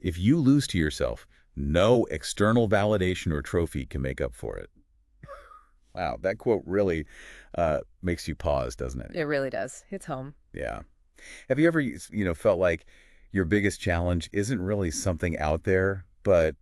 If you lose to yourself, no external validation or trophy can make up for it. Wow, that quote really makes you pause, doesn't it? It really does. It's home. Yeah. Have you ever, felt like your biggest challenge isn't really something out there, but,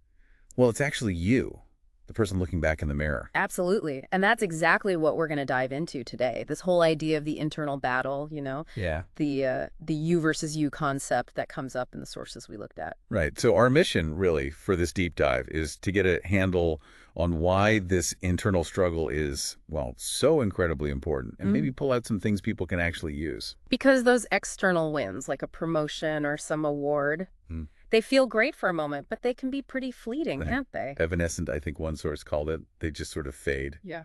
well, it's actually you, the person looking back in the mirror? Absolutely. And that's exactly what we're going to dive into today. This whole idea of the internal battle, Yeah. the you versus you concept that comes up in the sources we looked at. Right. So our mission really for this deep dive is to get a handle on why this internal struggle is, well, so incredibly important and maybe pull out some things people can actually use. Because those external wins, like a promotion or some award, Hmm. they feel great for a moment, but they can be pretty fleeting, Right. can't they? Evanescent, I think one source called it. They just sort of fade. Yeah.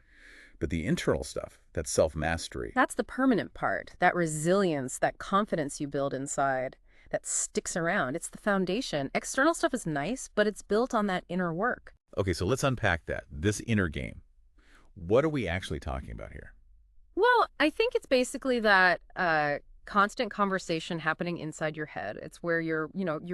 But the internal stuff, that self-mastery. That's the permanent part, that resilience, that confidence you build inside that sticks around. It's the foundation. External stuff is nice, but it's built on that inner work. Okay, so let's unpack that. This inner game. What are we actually talking about here? Well, I think it's basically that constant conversation happening inside your head. It's where your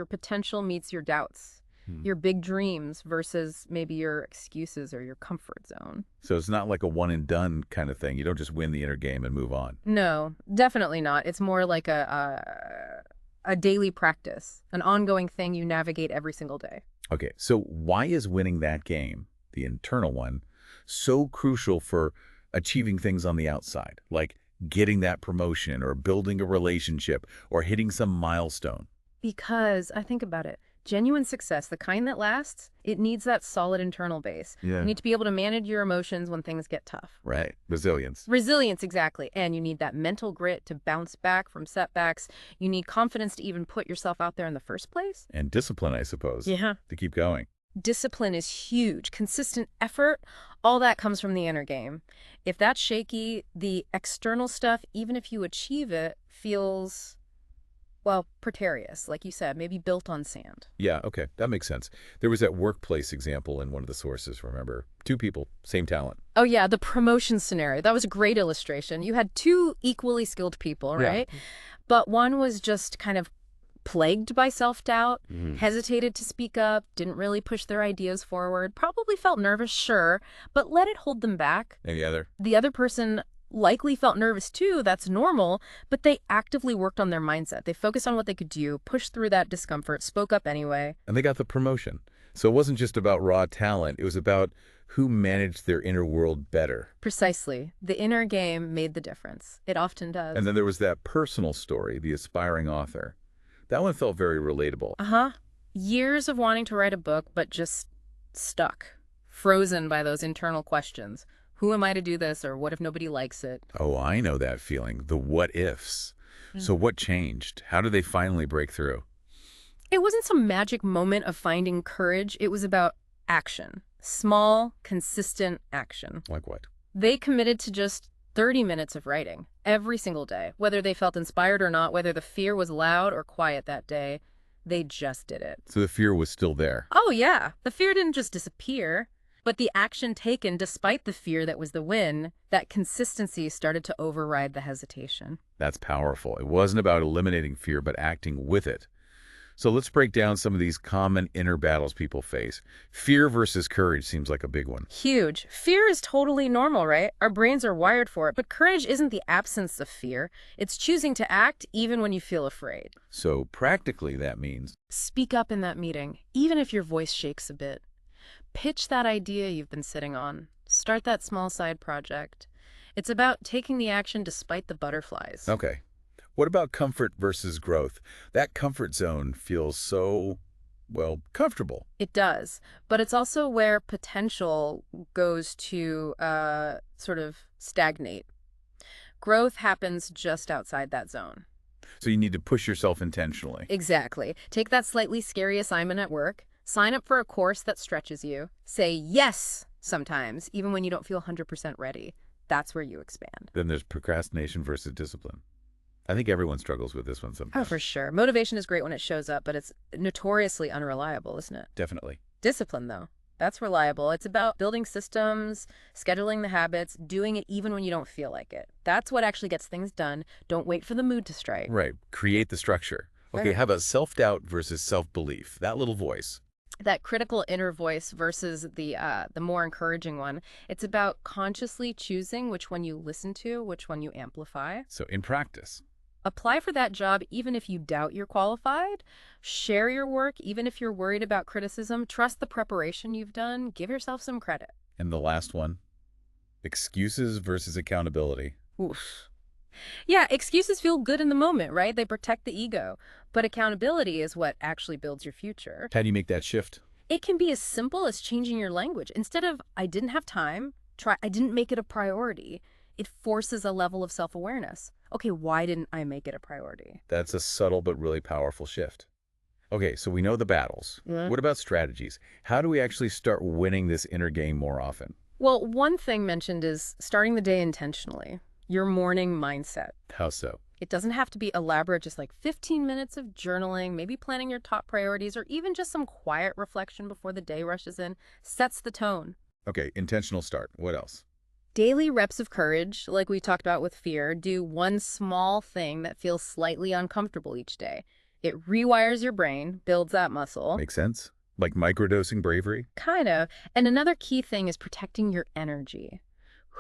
potential meets your doubts, Hmm. your big dreams versus maybe your excuses or your comfort zone. So it's not like a one and done kind of thing. You don't just win the inner game and move on. No, definitely not. It's more like a daily practice, an ongoing thing you navigate every single day. Okay, so why is winning that game, the internal one, so crucial for achieving things on the outside, like getting that promotion or building a relationship or hitting some milestone? Because I think about it, genuine success, the kind that lasts, it needs that solid internal base. Yeah. You need to be able to manage your emotions when things get tough. Right, resilience. Resilience, exactly. And you need that mental grit to bounce back from setbacks. You need confidence to even put yourself out there in the first place. And discipline, I suppose, Yeah. to keep going. Discipline is huge. Consistent effort, all that comes from the inner game. If that's shaky, the external stuff, even if you achieve it, feels, well, precarious, like you said, maybe built on sand. Yeah, okay, that makes sense. There was that workplace example in one of the sources, remember? Two people, same talent. Oh, yeah, the promotion scenario. That was a great illustration. You had two equally skilled people, right? But one was just kind of plagued by self-doubt, hesitated to speak up, didn't really push their ideas forward, probably felt nervous, sure, but let it hold them back. And the other? The other person likely felt nervous too, that's normal, but they actively worked on their mindset. They focused on what they could do, pushed through that discomfort, spoke up anyway. And they got the promotion. So it wasn't just about raw talent. It was about who managed their inner world better. Precisely. The inner game made the difference. It often does. And then there was that personal story, the aspiring author. That one felt very relatable. Uh-huh. Years of wanting to write a book, but just stuck, frozen by those internal questions. Who am I to do this, or what if nobody likes it? Oh, I know that feeling, the what ifs. So what changed? How did they finally break through? It wasn't some magic moment of finding courage. It was about action. Small, consistent action. Like what? They committed to just 30 minutes of writing every single day. Whether they felt inspired or not, whether the fear was loud or quiet that day, they just did it. So the fear was still there. Oh, yeah. The fear didn't just disappear, but the action taken despite the fear that was the win, that consistency started to override the hesitation. That's powerful. It wasn't about eliminating fear, but acting with it. So let's break down some of these common inner battles people face. Fear versus courage seems like a big one. Huge. Fear is totally normal, right? Our brains are wired for it, but courage isn't the absence of fear. It's choosing to act even when you feel afraid. So practically that means, Speak up in that meeting, even if your voice shakes a bit. Pitch that idea you've been sitting on. Start that small side project. It's about taking the action despite the butterflies. okay. What about comfort versus growth? That comfort zone feels so, well, comfortable. It does, but it's also where potential goes to sort of stagnate. Growth happens just outside that zone. So you need to push yourself intentionally. Exactly. Take that slightly scary assignment at work, sign up for a course that stretches you, say yes sometimes, even when you don't feel 100% ready. That's where you expand. Then there's procrastination versus discipline. I think everyone struggles with this one Oh, sometimes. for sure. Motivation is great when it shows up, but it's notoriously unreliable, isn't it? Definitely. Discipline, though, that's reliable. It's about building systems, scheduling the habits, doing it even when you don't feel like it. That's what actually gets things done. Don't wait for the mood to strike. Right. Create the structure. Okay, how about self-doubt versus self-belief? That little voice. That critical inner voice versus the more encouraging one. It's about consciously choosing which one you listen to, which one you amplify. So in practice. Apply for that job even if you doubt you're qualified. Share your work even if you're worried about criticism. Trust the preparation you've done. Give yourself some credit. And the last one, excuses versus accountability. Oof. Yeah, excuses feel good in the moment, right? They protect the ego. But accountability is what actually builds your future. How do you make that shift? It can be as simple as changing your language. Instead of, I didn't have time, try, I didn't make it a priority. It forces a level of self-awareness. Okay, why didn't I make it a priority? That's a subtle but really powerful shift. Okay, so we know the battles. Mm. What about strategies? How do we actually start winning this inner game more often? Well, one thing mentioned is starting the day intentionally. Your morning mindset. How so? It doesn't have to be elaborate, just like 15 minutes of journaling, maybe planning your top priorities, or even just some quiet reflection before the day rushes in, sets the tone. Okay, intentional start. What else? Daily reps of courage, like we talked about with fear, do one small thing that feels slightly uncomfortable each day. It rewires your brain, builds that muscle. Makes sense? Like microdosing bravery? Kind of. And another key thing is protecting your energy.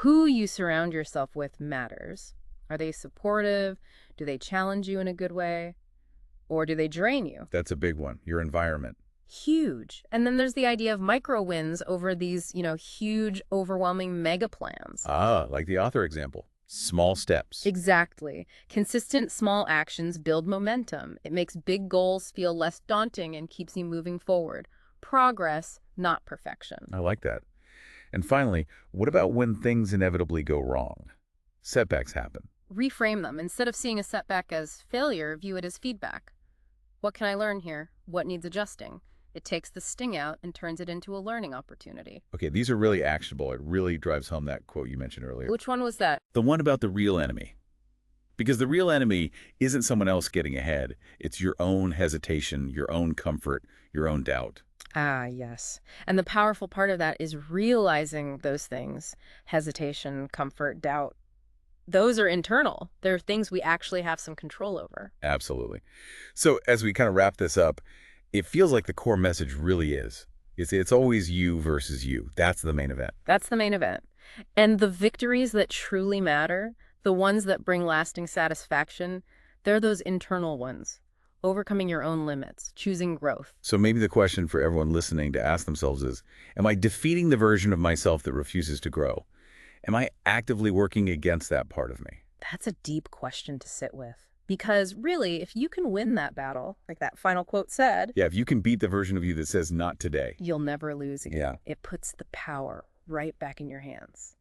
Who you surround yourself with matters. Are they supportive? Do they challenge you in a good way? Or do they drain you? That's a big one. Your environment. Huge. And then there's the idea of micro wins over these, huge, overwhelming mega plans. Ah, like the author example. Small steps. Exactly. Consistent small actions build momentum. It makes big goals feel less daunting and keeps you moving forward. Progress, not perfection. I like that. And finally, what about when things inevitably go wrong? Setbacks happen. Reframe them. Instead of seeing a setback as failure, view it as feedback. What can I learn here? What needs adjusting? It takes the sting out and turns it into a learning opportunity. Okay, these are really actionable. It really drives home that quote you mentioned earlier. Which one was that? The one about the real enemy. Because the real enemy isn't someone else getting ahead. It's your own hesitation, your own comfort, your own doubt. Ah, yes. And the powerful part of that is realizing those things. Hesitation, comfort, doubt. Those are internal. They're things we actually have some control over. Absolutely. So as we kind of wrap this up, it feels like the core message really is. It's always you versus you. That's the main event. That's the main event. And the victories that truly matter, the ones that bring lasting satisfaction, they're those internal ones. Overcoming your own limits, choosing growth. So maybe the question for everyone listening to ask themselves is, am I defeating the version of myself that refuses to grow? Am I actively working against that part of me? That's a deep question to sit with. Because really, if you can win that battle, like that final quote said, Yeah, if you can beat the version of you that says not today. you'll never lose again. Yeah. It puts the power right back in your hands.